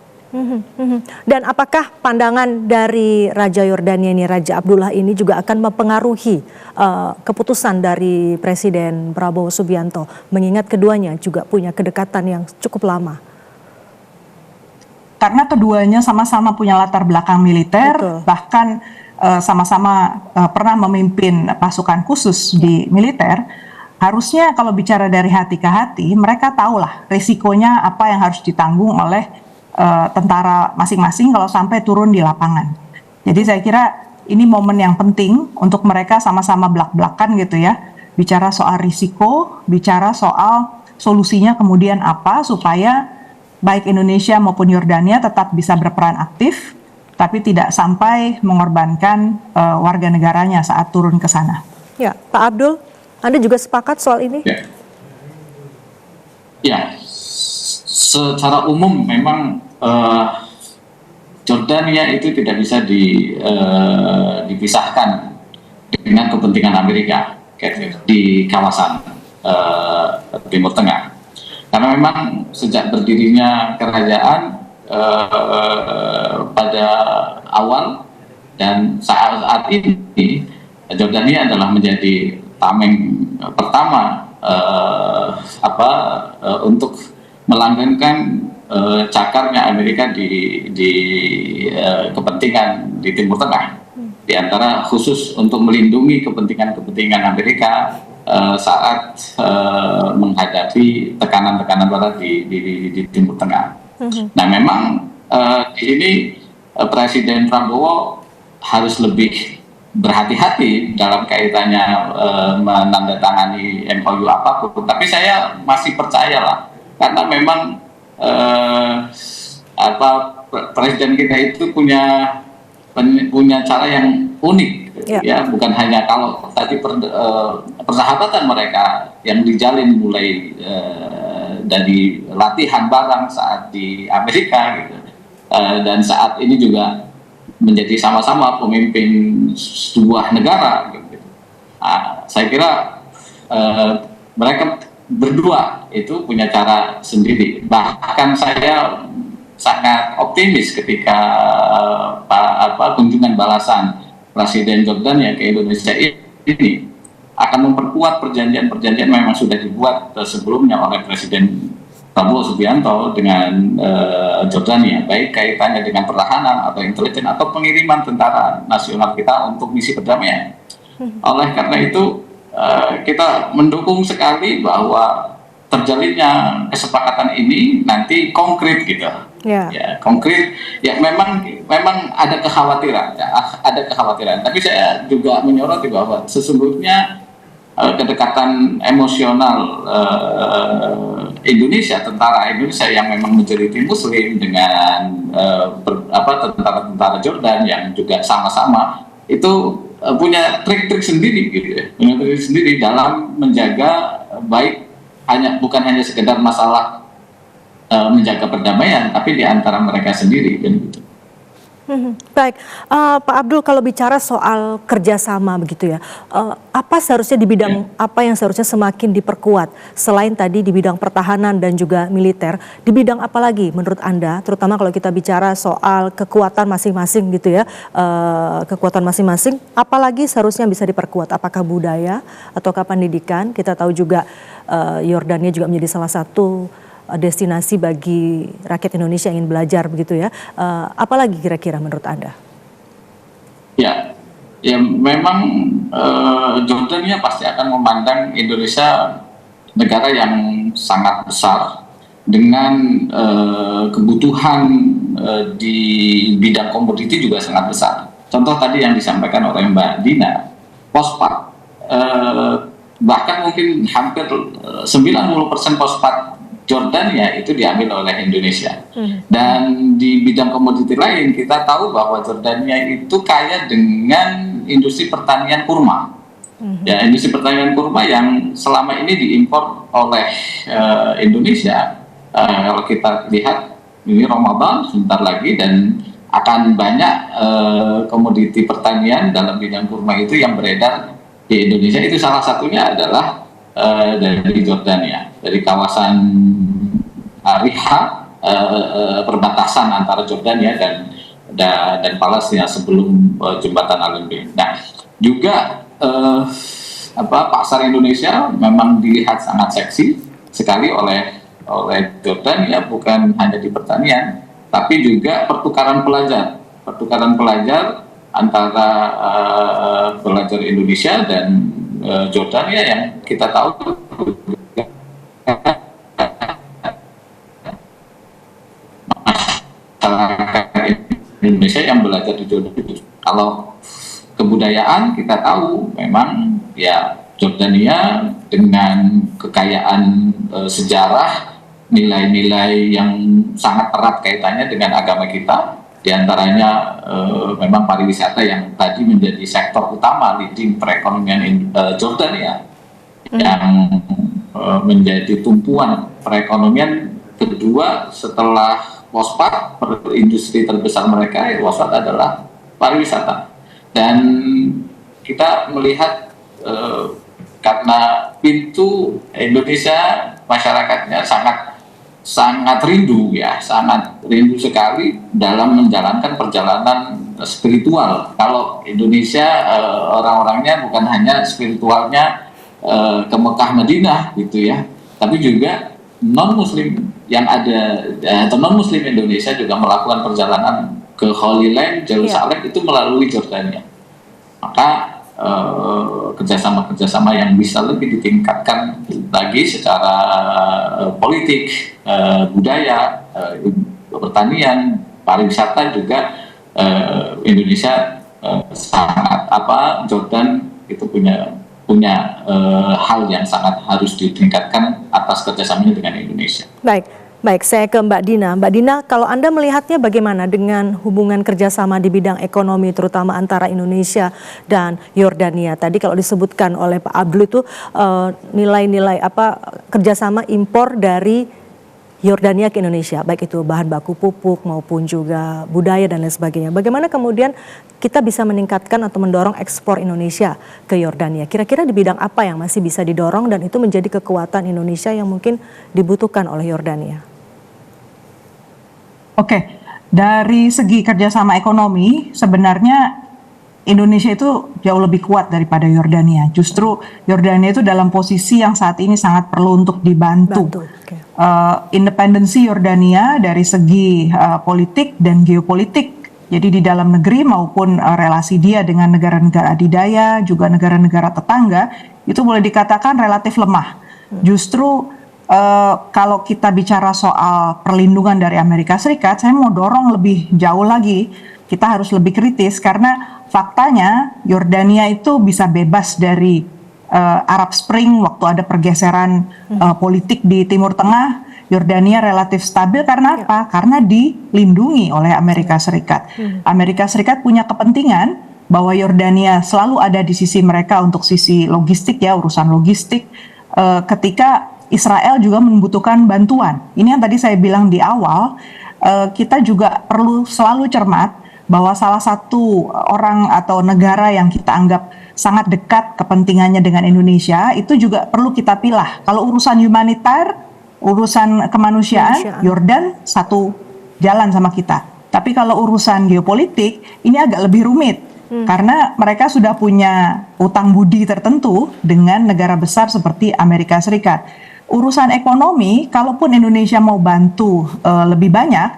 Speaker 1: Dan apakah pandangan dari Raja Yordania ini, Raja Abdullah ini juga akan mempengaruhi keputusan dari Presiden Prabowo Subianto, mengingat keduanya juga punya kedekatan yang cukup lama?
Speaker 2: Karena keduanya sama-sama punya latar belakang militer, bahkan sama-sama pernah memimpin pasukan khusus di militer. Harusnya kalau bicara dari hati ke hati, mereka tahulah risikonya apa yang harus ditanggung oleh tentara masing-masing kalau sampai turun di lapangan. Jadi saya kira ini momen yang penting untuk mereka sama-sama belak-belakan gitu ya, bicara soal risiko, bicara soal solusinya kemudian apa supaya baik Indonesia maupun Yordania tetap bisa berperan aktif, tapi tidak sampai mengorbankan warga negaranya saat turun ke sana.
Speaker 1: Ya, Pak Abdul, Anda juga sepakat soal ini?
Speaker 3: Ya, secara umum memang Jordania itu tidak bisa dipisahkan dengan kepentingan Amerika di kawasan Timur Tengah. Karena memang sejak berdirinya kerajaan pada awal dan saat ini, Jordania adalah menjadi tameng pertama untuk melanggengkan cakarnya Amerika di kepentingan di Timur Tengah, di antara khusus untuk melindungi kepentingan Amerika saat menghadapi tekanan-tekanan barat di Timur Tengah. Nah, memang di sini Presiden Prabowo harus lebih berhati-hati dalam kaitannya menandatangani MOU apapun. Tapi saya masih percayalah, karena memang Presiden kita itu punya cara yang unik, ya, bukan hanya kalau tadi persahabatan mereka yang dijalin mulai dari latihan bareng saat di Amerika gitu, dan saat ini juga menjadi sama-sama pemimpin sebuah negara gitu. Saya kira mereka berdua itu punya cara sendiri. Bahkan saya sangat optimis ketika kunjungan balasan Presiden Jordania ke Indonesia ini akan memperkuat perjanjian-perjanjian memang sudah dibuat sebelumnya oleh Presiden Prabowo Subianto dengan Jordania, baik kaitannya dengan pertahanan atau intelijen atau pengiriman tentara nasional kita untuk misi perdamaian. Oleh karena itu kita mendukung sekali bahwa terjalinnya kesepakatan ini nanti konkret gitu. Ya, konkret. Ya, memang ada kekhawatiran, Tapi saya juga menyoroti bahwa sesungguhnya kedekatan emosional Indonesia, tentara Indonesia yang memang majoriti Muslim dengan tentara Jordan yang juga sama-sama itu punya trik-trik sendiri gitu ya, punya trik sendiri dalam menjaga baik bukan hanya sekedar masalah menjaga perdamaian, tapi di antara mereka sendiri kan gitu.
Speaker 1: Baik, Pak Abdul, kalau bicara soal kerjasama begitu ya, apa seharusnya di bidang apa yang seharusnya semakin diperkuat selain tadi di bidang pertahanan dan juga militer, di bidang apa lagi menurut Anda, terutama kalau kita bicara soal kekuatan masing-masing gitu ya, kekuatan masing-masing, apalagi seharusnya bisa diperkuat, apakah budaya ataukah pendidikan? Kita tahu juga Yordania juga menjadi salah satu destinasi bagi rakyat Indonesia yang ingin belajar begitu ya. Apalagi kira-kira menurut Anda?
Speaker 3: Ya memang Jordania pasti akan memandang Indonesia negara yang sangat besar dengan kebutuhan di bidang komoditi juga sangat besar. Contoh tadi yang disampaikan oleh Mbak Dina, fosfat, bahkan mungkin hampir 90% fosfat Jordania itu diambil oleh Indonesia. Dan di bidang komoditi lain kita tahu bahwa Jordania itu kaya dengan industri pertanian kurma. Ya, industri pertanian kurma yang selama ini diimpor oleh Indonesia. Kalau kita lihat ini Ramadan sebentar lagi dan akan banyak komoditi pertanian dalam bidang kurma itu yang beredar di Indonesia. Itu salah satunya adalah dari Jordania, dari kawasan Ariha, perbatasan antara Jordania dan Palestina sebelum jembatan Al-Alamein. Nah, juga pasar Indonesia memang dilihat sangat seksi sekali oleh Jordania, bukan hanya di pertanian, tapi juga pertukaran pelajar antara pelajar Indonesia dan Jordania yang kita tahu masyarakat Indonesia yang belajar di Jordania. Kalau kebudayaan kita tahu memang ya Jordania dengan kekayaan sejarah, nilai-nilai yang sangat erat kaitannya dengan agama kita. Di antaranya memang pariwisata yang tadi menjadi sektor utama leading perekonomian Jordania, yang menjadi tumpuan perekonomian kedua setelah fosfat. Industri terbesar mereka fosfat adalah pariwisata. Dan kita melihat karena pintu Indonesia, masyarakatnya sangat rindu sekali dalam menjalankan perjalanan spiritual. Kalau Indonesia orang-orangnya bukan hanya spiritualnya ke Mekah Madinah gitu ya, tapi juga non-muslim yang ada atau non-muslim Indonesia juga melakukan perjalanan ke Holy Land Jerusalem itu melalui Jordania. Maka kerjasama yang bisa lebih ditingkatkan lagi secara politik, budaya, pertanian, pariwisata juga Indonesia sangat Jordan itu punya hal yang sangat harus ditingkatkan atas kerjasamanya dengan Indonesia.
Speaker 1: Baik, saya ke Mbak Dina. Mbak Dina, kalau Anda melihatnya bagaimana dengan hubungan kerjasama di bidang ekonomi, terutama antara Indonesia dan Yordania? Tadi kalau disebutkan oleh Pak Abdul itu nilai-nilai kerjasama impor dari Yordania ke Indonesia, baik itu bahan baku pupuk maupun juga budaya dan lain sebagainya. Bagaimana kemudian kita bisa meningkatkan atau mendorong ekspor Indonesia ke Yordania? Kira-kira di bidang apa yang masih bisa didorong dan itu menjadi kekuatan Indonesia yang mungkin dibutuhkan oleh Yordania?
Speaker 2: Oke, dari segi kerjasama ekonomi sebenarnya Indonesia itu jauh lebih kuat daripada Yordania. Justru Yordania itu dalam posisi yang saat ini sangat perlu untuk dibantu. Independensi Yordania dari segi politik dan geopolitik, jadi di dalam negeri maupun relasi dia dengan negara-negara adidaya, juga negara-negara tetangga, itu boleh dikatakan relatif lemah. Justru kalau kita bicara soal perlindungan dari Amerika Serikat, saya mau dorong lebih jauh lagi. Kita harus lebih kritis karena faktanya Yordania itu bisa bebas dari Arab Spring waktu ada pergeseran politik di Timur Tengah. Yordania relatif stabil karena apa? Karena dilindungi oleh Amerika Serikat. Amerika Serikat punya kepentingan bahwa Yordania selalu ada di sisi mereka untuk sisi logistik ya, urusan logistik. Ketika Israel juga membutuhkan bantuan. Ini yang tadi saya bilang di awal, kita juga perlu selalu cermat bahwa salah satu orang atau negara yang kita anggap sangat dekat kepentingannya dengan Indonesia, itu juga perlu kita pilah. Kalau urusan humaniter, urusan kemanusiaan, Yordan satu jalan sama kita. Tapi kalau urusan geopolitik, ini agak lebih rumit. Karena mereka sudah punya utang budi tertentu dengan negara besar seperti Amerika Serikat. Urusan ekonomi, kalaupun Indonesia mau bantu lebih banyak,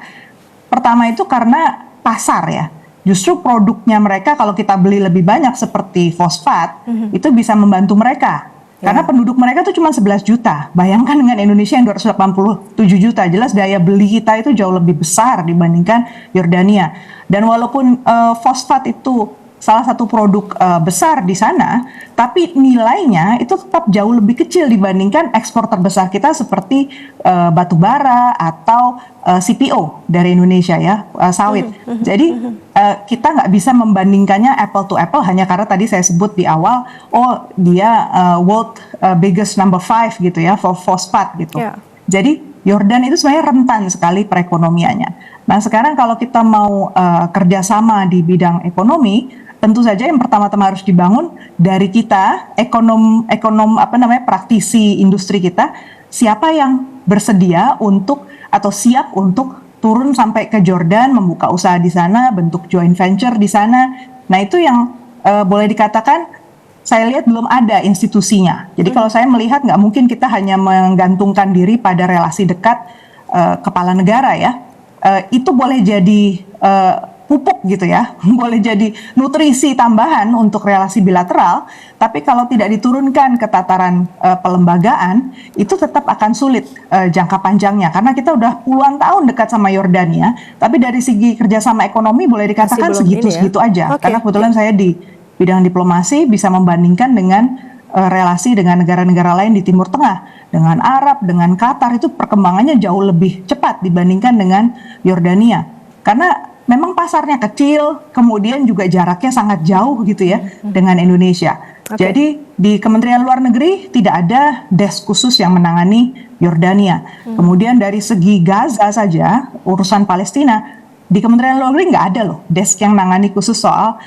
Speaker 2: pertama itu karena pasar ya. Justru produknya mereka kalau kita beli lebih banyak seperti fosfat, itu bisa membantu mereka. Karena penduduk mereka itu cuma 11 juta. Bayangkan dengan Indonesia yang 287 juta. Jelas daya beli kita itu jauh lebih besar dibandingkan Yordania. Dan walaupun fosfat itu salah satu produk besar di sana, tapi nilainya itu tetap jauh lebih kecil dibandingkan ekspor terbesar kita seperti batu bara atau CPO dari Indonesia ya, sawit. Jadi kita nggak bisa membandingkannya apple to apple hanya karena tadi saya sebut di awal, oh dia world biggest number 5 gitu ya for fosfat gitu. Jadi Yordan itu sebenarnya rentan sekali perekonomiannya. Nah sekarang kalau kita mau kerjasama di bidang ekonomi, tentu saja yang pertama-tama harus dibangun dari kita, ekonom praktisi industri kita, siapa yang bersedia untuk atau siap untuk turun sampai ke Jordan, membuka usaha di sana, bentuk joint venture di sana. Nah itu yang boleh dikatakan saya lihat belum ada institusinya. Jadi kalau saya melihat nggak mungkin kita hanya menggantungkan diri pada relasi dekat kepala negara ya. Itu boleh jadi pupuk gitu ya, boleh jadi nutrisi tambahan untuk relasi bilateral, tapi kalau tidak diturunkan ke tataran pelembagaan, itu tetap akan sulit jangka panjangnya, karena kita udah puluhan tahun dekat sama Yordania, tapi dari segi kerjasama ekonomi boleh dikatakan segitu-segitu aja, karena kebetulan saya di bidang diplomasi bisa membandingkan dengan relasi dengan negara-negara lain di Timur Tengah, dengan Arab, dengan Qatar, itu perkembangannya jauh lebih cepat dibandingkan dengan Yordania, karena memang pasarnya kecil, kemudian juga jaraknya sangat jauh gitu ya dengan Indonesia. Jadi di Kementerian Luar Negeri tidak ada desk khusus yang menangani Yordania. Kemudian dari segi Gaza saja, urusan Palestina, di Kementerian Luar Negeri nggak ada loh desk yang menangani khusus soal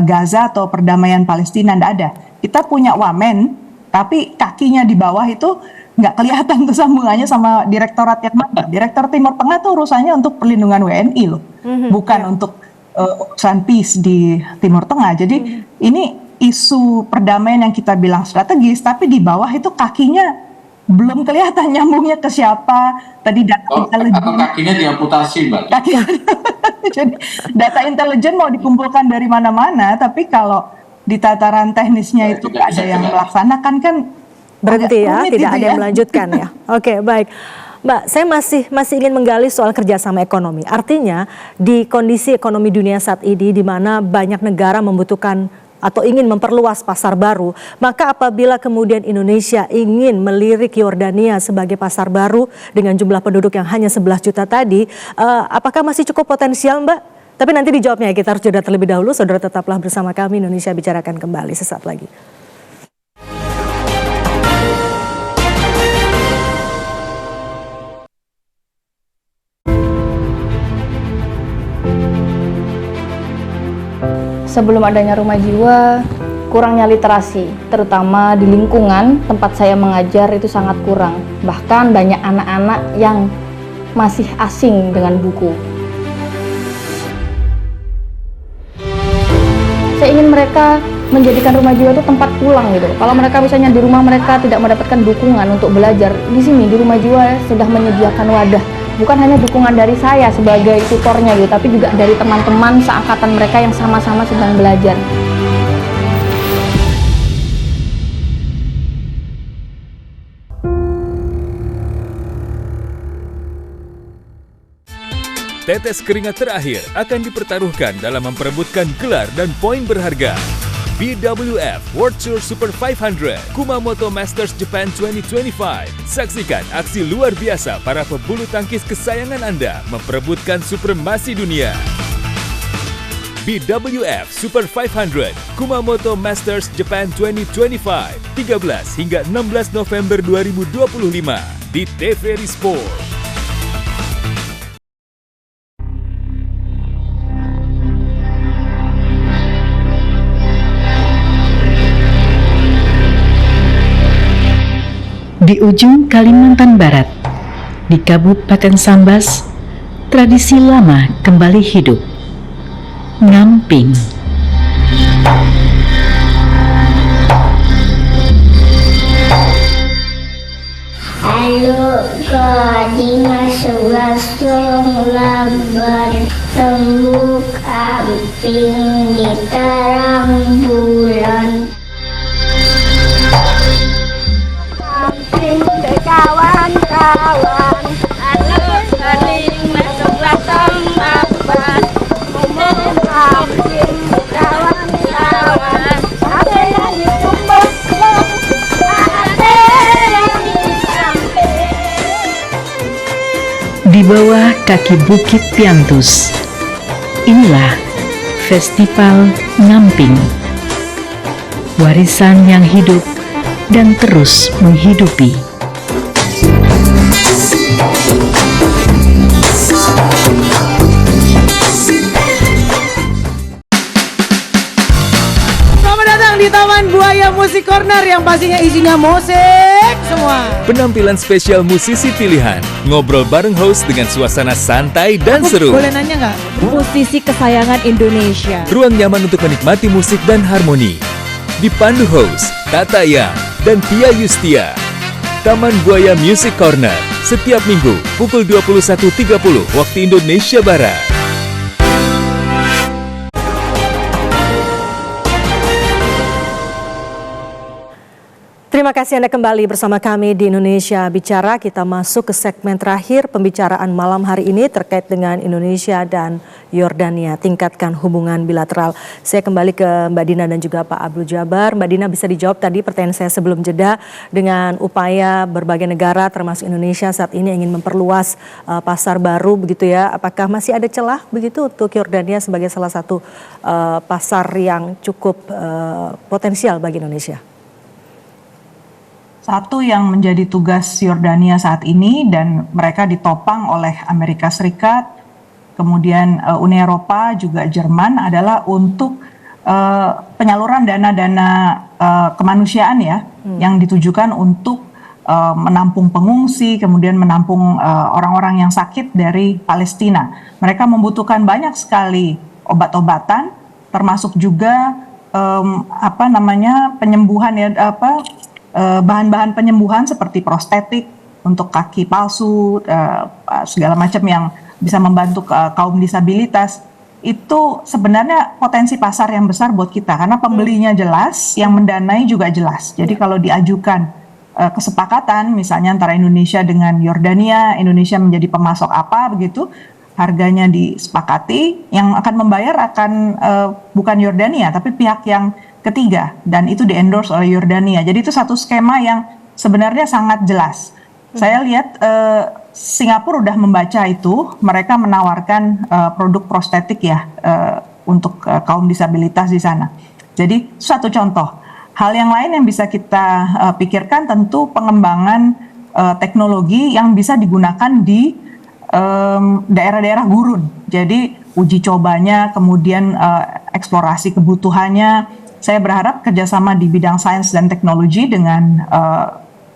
Speaker 2: Gaza atau perdamaian Palestina, nggak ada. Kita punya wamen, tapi kakinya di bawah itu nggak kelihatan tuh sambungannya sama direktorat yang mana. Direktur Timur Tengah tuh urusannya untuk perlindungan WNI loh, bukan untuk urusan peace di Timur Tengah. Jadi ini isu perdamaian yang kita bilang strategis, tapi di bawah itu kakinya belum kelihatan nyambungnya ke siapa. Tadi data intelijen.
Speaker 3: Atau kakinya diamputasi, Mbak.
Speaker 2: Jadi data intelijen mau dikumpulkan dari mana-mana, tapi kalau di tataran teknisnya itu nggak ada yang melaksanakan kan
Speaker 1: berhenti ya, tidak ada yang melanjutkan ya. Oke, baik. Mbak, saya masih ingin menggali soal kerjasama ekonomi. Artinya di kondisi ekonomi dunia saat ini di mana banyak negara membutuhkan atau ingin memperluas pasar baru, maka apabila kemudian Indonesia ingin melirik Yordania sebagai pasar baru dengan jumlah penduduk yang hanya 11 juta tadi, apakah masih cukup potensial, Mbak? Tapi nanti dijawabnya, kita harus jeda terlebih dahulu. Saudara tetaplah bersama kami, Indonesia Bicarakan kembali sesaat lagi.
Speaker 10: Sebelum adanya rumah jiwa, kurangnya literasi, terutama di lingkungan tempat saya mengajar itu sangat kurang. Bahkan banyak anak-anak yang masih asing dengan buku. Saya ingin mereka menjadikan rumah jiwa itu tempat pulang gitu. Kalau mereka misalnya di rumah mereka tidak mendapatkan dukungan untuk belajar, di sini di rumah jiwa sudah menyediakan wadah. Bukan hanya dukungan dari saya sebagai tutornya gitu, tapi juga dari teman-teman seangkatan mereka yang sama-sama sedang belajar.
Speaker 4: Tetes keringat terakhir akan dipertaruhkan dalam memperebutkan gelar dan poin berharga. BWF World Tour Super 500 Kumamoto Masters Japan 2025. Saksikan aksi luar biasa para pebulu tangkis kesayangan Anda memperebutkan supremasi dunia. BWF Super 500 Kumamoto Masters Japan 2025 13 hingga 16 November 2025 di TVRI Sport.
Speaker 11: Di ujung Kalimantan Barat, di Kabupaten Sambas, tradisi lama kembali hidup. Ngamping.
Speaker 12: Ayo ke dinas langsung labar tembuk amping di terang bulan. Amping ke kawan-kawan, anak saling masuk datang mapan. Amping ke kawan-kawan, apa yang ditumbuk
Speaker 11: di bawah kaki Bukit Piantus. Inilah Festival Ngamping. Warisan yang hidup dan terus menghidupi.
Speaker 13: Selamat datang di Taman Buaya Musik Corner yang pastinya isinya musik semua.
Speaker 4: Penampilan spesial musisi pilihan, ngobrol bareng host dengan suasana santai dan seru.
Speaker 13: Boleh nanya nggak?
Speaker 14: Musisi kesayangan Indonesia.
Speaker 4: Ruang nyaman untuk menikmati musik dan harmoni. Dipandu host Tata Yang dan Tia Yustia. Taman Buaya Music Corner setiap minggu pukul 21.30 waktu Indonesia Barat.
Speaker 1: Terima kasih Anda kembali bersama kami di Indonesia Bicara. Kita masuk ke segmen terakhir pembicaraan malam hari ini terkait dengan Indonesia dan Yordania, tingkatkan hubungan bilateral. Saya kembali ke Mbak Dina dan juga Pak Abdul Jabar. Mbak Dina, bisa dijawab tadi pertanyaan saya sebelum jeda, dengan upaya berbagai negara termasuk Indonesia saat ini ingin memperluas pasar baru begitu ya. Apakah masih ada celah begitu untuk Yordania sebagai salah satu pasar yang cukup potensial bagi Indonesia?
Speaker 2: Satu yang menjadi tugas Yordania saat ini, dan mereka ditopang oleh Amerika Serikat, kemudian Uni Eropa, juga Jerman, adalah untuk penyaluran dana-dana kemanusiaan ya, yang ditujukan untuk menampung pengungsi, kemudian menampung orang-orang yang sakit dari Palestina. Mereka membutuhkan banyak sekali obat-obatan, termasuk juga penyembuhan ya, bahan-bahan penyembuhan seperti prostetik untuk kaki palsu, segala macam yang bisa membantu kaum disabilitas. Itu sebenarnya potensi pasar yang besar buat kita karena pembelinya jelas, yang mendanai juga jelas. Jadi kalau diajukan kesepakatan misalnya antara Indonesia dengan Yordania, Indonesia menjadi pemasok apa begitu, harganya disepakati, yang akan membayar akan bukan Yordania tapi pihak yang ketiga, dan itu di-endorse oleh Yordania. Jadi itu satu skema yang sebenarnya sangat jelas. Saya lihat Singapura udah membaca itu, mereka menawarkan produk prostetik ya untuk kaum disabilitas di sana. Jadi satu contoh. Hal yang lain yang bisa kita pikirkan tentu pengembangan teknologi yang bisa digunakan di daerah-daerah gurun. Jadi uji cobanya, kemudian eksplorasi kebutuhannya. Saya berharap kerjasama di bidang sains dan teknologi dengan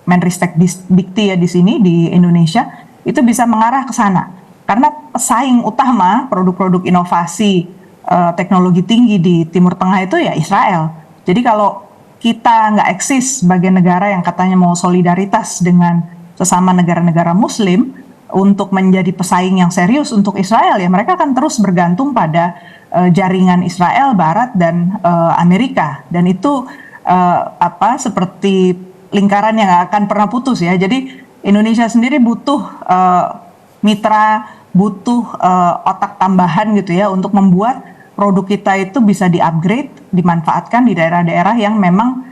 Speaker 2: Menristek Dikti ya di sini di Indonesia itu bisa mengarah ke sana. Karena pesaing utama produk-produk inovasi teknologi tinggi di Timur Tengah itu ya Israel. Jadi kalau kita nggak eksis sebagai negara yang katanya mau solidaritas dengan sesama negara-negara Muslim untuk menjadi pesaing yang serius untuk Israel, ya mereka akan terus bergantung pada jaringan Israel, Barat, dan Amerika, dan itu seperti lingkaran yang akan pernah putus ya. Jadi Indonesia sendiri butuh mitra, butuh otak tambahan gitu ya untuk membuat produk kita itu bisa di-upgrade, dimanfaatkan di daerah-daerah yang memang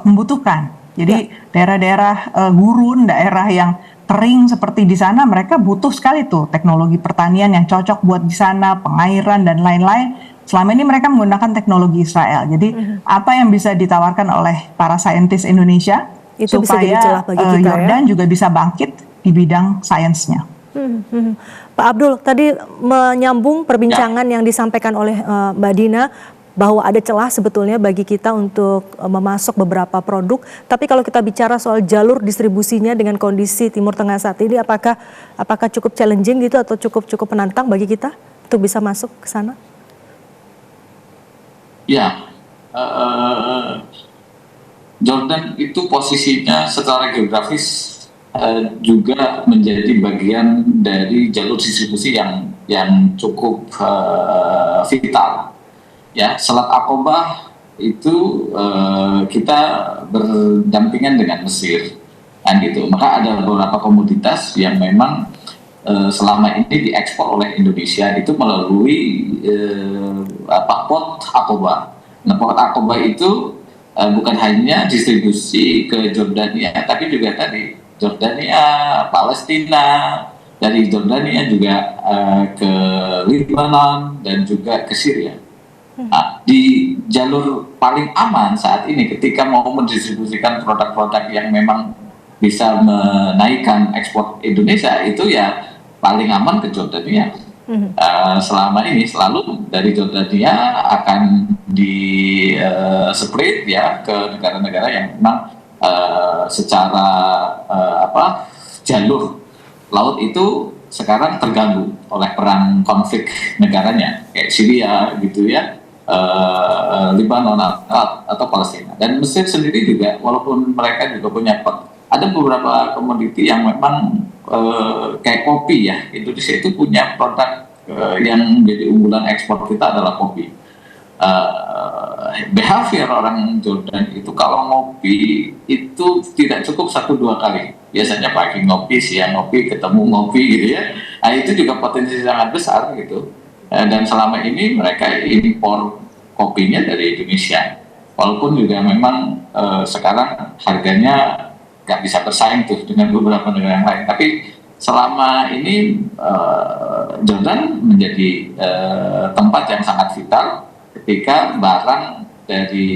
Speaker 2: membutuhkan. Jadi daerah-daerah gurun, daerah yang kering seperti di sana, mereka butuh sekali tuh teknologi pertanian yang cocok buat di sana, pengairan dan lain-lain, selama ini mereka menggunakan teknologi Israel. Jadi apa yang bisa ditawarkan oleh para saintis Indonesia
Speaker 1: itu bisa jadi celah
Speaker 2: supaya
Speaker 1: bagi kita,
Speaker 2: Yordan juga bisa bangkit di bidang sainsnya.
Speaker 1: Pak Abdul, tadi menyambung perbincangan yang disampaikan oleh Mbak Dina bahwa ada celah sebetulnya bagi kita untuk memasok beberapa produk. Tapi kalau kita bicara soal jalur distribusinya dengan kondisi Timur Tengah saat ini, apakah cukup challenging gitu atau cukup menantang bagi kita untuk bisa masuk ke sana?
Speaker 3: Ya, Jordan itu posisinya secara geografis juga menjadi bagian dari jalur distribusi yang cukup vital. Ya, Selat Aqabah itu kita berdampingan dengan Mesir, kan gitu. Maka ada beberapa komoditas yang memang selama ini diekspor oleh Indonesia itu melalui Port Aqabah. Nah, Port Aqabah itu bukan hanya distribusi ke Jordania, tapi juga tadi Jordania, Palestina, dari Jordania juga ke Lebanon dan juga ke Syria. Nah, di jalur paling aman saat ini ketika mau mendistribusikan produk-produk yang memang bisa menaikkan ekspor Indonesia itu ya paling aman ke Jordania. Selama ini selalu dari Jordania akan di split ya ke negara-negara yang memang secara jalur laut itu sekarang terganggu oleh perang konflik negaranya kayak Syria gitu ya, Lebanon atau Palestina. Dan Mesir sendiri juga walaupun mereka juga punya ada beberapa komoditi yang memang kayak kopi ya, Indonesia itu punya produk yang menjadi unggulan ekspor kita adalah kopi. Behavior orang Jordan itu kalau ngopi itu tidak cukup 1-2 kali. Biasanya pagi ngopi, siang ngopi, ketemu ngopi gitu ya. Nah, itu juga potensi sangat besar gitu. Dan selama ini mereka impor kopinya dari Indonesia. Walaupun juga memang sekarang harganya nggak bisa bersaing tuh dengan beberapa negara yang lain. Tapi selama ini Jordan menjadi tempat yang sangat vital ketika barang dari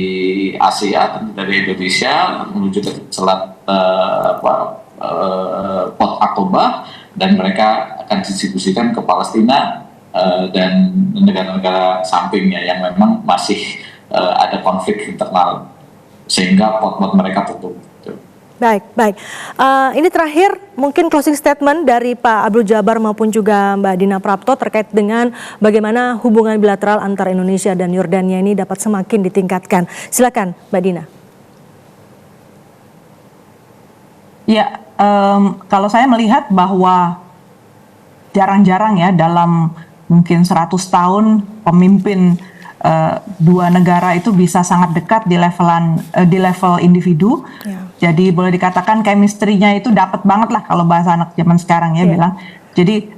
Speaker 3: Asia, dari Indonesia menuju ke Selat Port Aqabah dan mereka akan didistribusikan ke Palestina dan negara-negara sampingnya yang memang masih ada konflik internal sehingga port-port mereka tutup.
Speaker 1: Baik. Ini terakhir mungkin closing statement dari Pak Abdul Jabbar maupun juga Mbak Dina Prapto terkait dengan bagaimana hubungan bilateral antara Indonesia dan Yordania ini dapat semakin ditingkatkan. Silakan Mbak Dina.
Speaker 2: Ya, kalau saya melihat bahwa jarang-jarang ya dalam mungkin 100 tahun pemimpin dua negara itu bisa sangat dekat di level individu. Jadi boleh dikatakan chemistry-nya itu dapat banget lah kalau bahasa anak zaman sekarang ya bilang. Jadi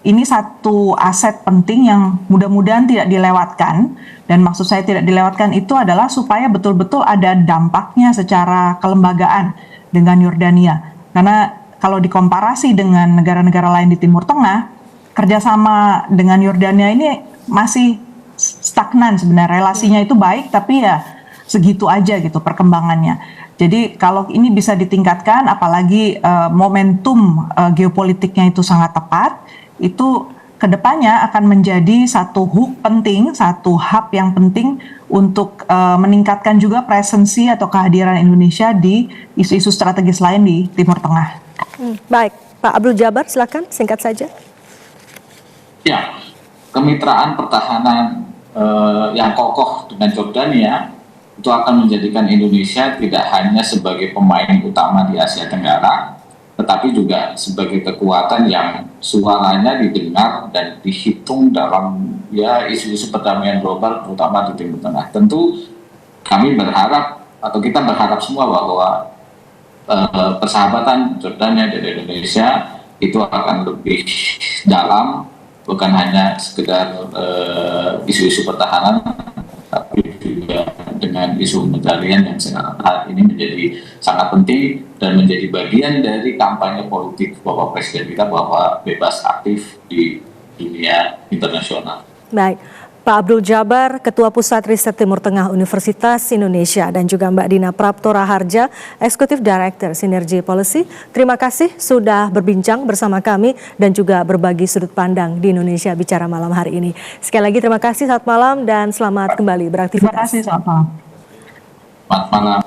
Speaker 2: ini satu aset penting yang mudah-mudahan tidak dilewatkan. Dan maksud saya tidak dilewatkan itu adalah supaya betul-betul ada dampaknya secara kelembagaan dengan Yordania. Karena kalau dikomparasi dengan negara-negara lain di Timur Tengah, kerjasama dengan Yordania ini masih stagnan sebenarnya. Relasinya itu baik tapi ya segitu aja gitu perkembangannya. Jadi kalau ini bisa ditingkatkan, apalagi momentum geopolitiknya itu sangat tepat, itu kedepannya akan menjadi satu hub penting, satu hub yang penting untuk meningkatkan juga presensi atau kehadiran Indonesia di isu-isu strategis lain di Timur Tengah.
Speaker 1: Baik, Pak Abdul Jabbar silakan singkat saja.
Speaker 3: Ya, kemitraan pertahanan yang kokoh dengan Jordania itu akan menjadikan Indonesia tidak hanya sebagai pemain utama di Asia Tenggara, tetapi juga sebagai kekuatan yang suaranya didengar dan dihitung dalam ya isu-isu perdamaian global terutama di Timur Tengah. Tentu kami berharap atau kita berharap semua bahwa persahabatan Jordania dan Indonesia itu akan lebih dalam, bukan hanya sekedar isu-isu pertahanan, tapi juga dengan isu humanitarian yang saat ini menjadi sangat penting dan menjadi bagian dari kampanye politik Bapak Presiden kita bahwa bebas aktif di dunia internasional.
Speaker 1: Baik, Pak Abdul Jabar, Ketua Pusat Riset Timur Tengah Universitas Indonesia, dan juga Mbak Dina Prapto Raharja, Executive Director Synergy Policy. Terima kasih sudah berbincang bersama kami dan juga berbagi sudut pandang di Indonesia Bicara malam hari ini. Sekali lagi terima kasih, selamat malam dan selamat kembali beraktivitas.
Speaker 2: Terima kasih, selamat malam.
Speaker 3: Selamat malam.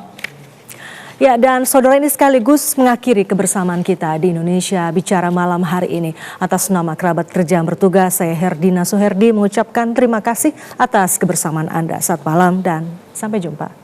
Speaker 1: Ya, dan saudara, ini sekaligus mengakhiri kebersamaan kita di Indonesia Bicara malam hari ini. Atas nama kerabat kerja yang bertugas, saya Herdina Suherdi mengucapkan terima kasih atas kebersamaan Anda. Selamat malam dan sampai jumpa.